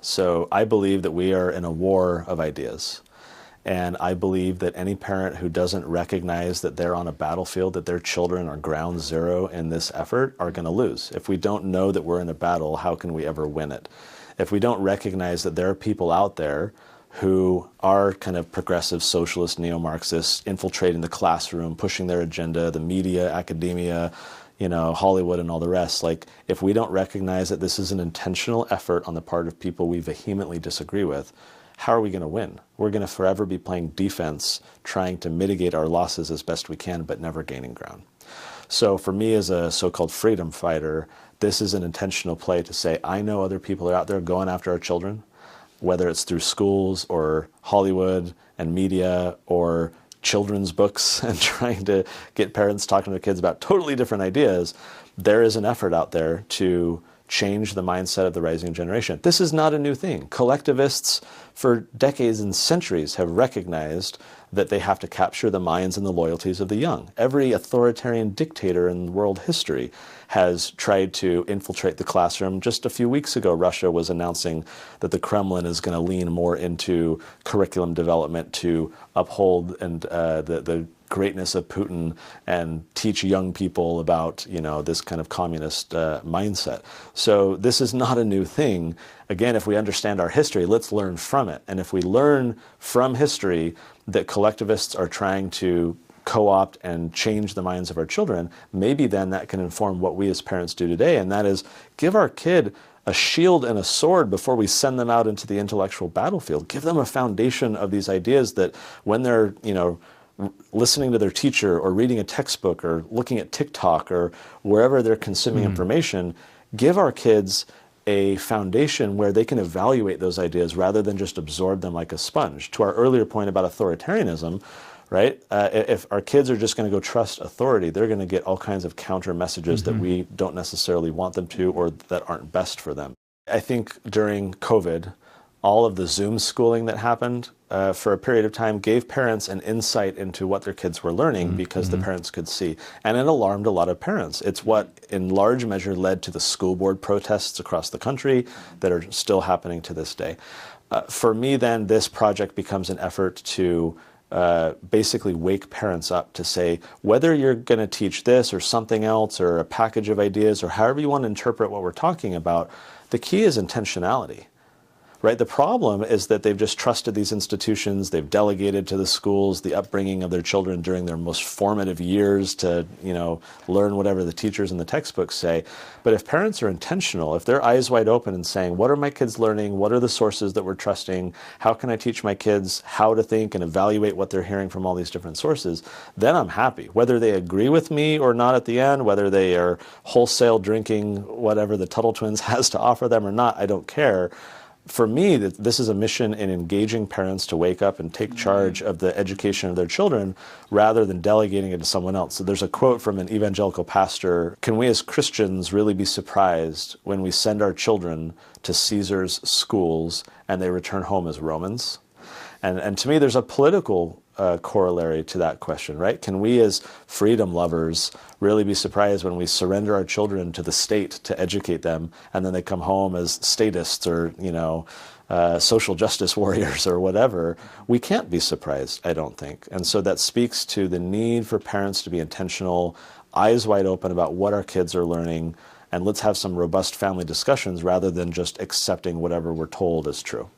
So I believe that we are in a war of ideas. And I believe that any parent who doesn't recognize that they're on a battlefield, that their children are ground zero in this effort, are going to lose. If we don't know that we're in a battle, how can we ever win it? If we don't recognize that there are people out there who are kind of progressive socialist neo-Marxists infiltrating the classroom, pushing their agenda, the media, academia, Hollywood and all the rest. Like, if we don't recognize that this is an intentional effort on the part of people we vehemently disagree with, how are we going to win? We're going to forever be playing defense, trying to mitigate our losses as best we can, but never gaining ground. So for me as a so-called freedom fighter, this is an intentional play to say, I know other people are out there going after our children, whether it's through schools or Hollywood and media or children's books and trying to get parents talking to their kids about totally different ideas. There is an effort out there to change the mindset of the rising generation. This is not a new thing. Collectivists for decades and centuries have recognized that they have to capture the minds and the loyalties of the young. Every authoritarian dictator in world history has tried to infiltrate the classroom. Just a few weeks ago, Russia was announcing that the Kremlin is going to lean more into curriculum development to uphold and the greatness of Putin and teach young people about, this kind of communist mindset. So this is not a new thing. Again, if we understand our history, let's learn from it. And if we learn from history that collectivists are trying to co-opt and change the minds of our children, maybe then that can inform what we as parents do today, and that is give our kid a shield and a sword before we send them out into the intellectual battlefield. Give them a foundation of these ideas that when they're, listening to their teacher or reading a textbook or looking at TikTok or wherever they're consuming information, give our kids a foundation where they can evaluate those ideas rather than just absorb them like a sponge. To our earlier point about authoritarianism, right? If our kids are just going to go trust authority, they're going to get all kinds of counter messages that we don't necessarily want them to or that aren't best for them. I think during COVID, all of the Zoom schooling that happened for a period of time gave parents an insight into what their kids were learning because the parents could see. And it alarmed a lot of parents. It's what in large measure led to the school board protests across the country that are still happening to this day. For me then, this project becomes an effort to basically wake parents up to say, whether you're going to teach this or something else or a package of ideas or however you want to interpret what we're talking about, the key is intentionality. Right? The problem is that they've just trusted these institutions, they've delegated to the schools the upbringing of their children during their most formative years to, learn whatever the teachers and the textbooks say. But if parents are intentional, if they're eyes wide open and saying, what are my kids learning? What are the sources that we're trusting? How can I teach my kids how to think and evaluate what they're hearing from all these different sources? Then I'm happy. Whether they agree with me or not at the end, whether they are wholesale drinking whatever the Tuttle Twins has to offer them or not, I don't care. For me, this is a mission in engaging parents to wake up and take charge of the education of their children rather than delegating it to someone else. So there's a quote from an evangelical pastor: can we as Christians really be surprised when we send our children to Caesar's schools and they return home as Romans? And to me, there's a political corollary to that question, right? Can we as freedom lovers really be surprised when we surrender our children to the state to educate them and then they come home as statists or, social justice warriors or whatever? We can't be surprised, I don't think. And so that speaks to the need for parents to be intentional, eyes wide open about what our kids are learning, and let's have some robust family discussions rather than just accepting whatever we're told is true.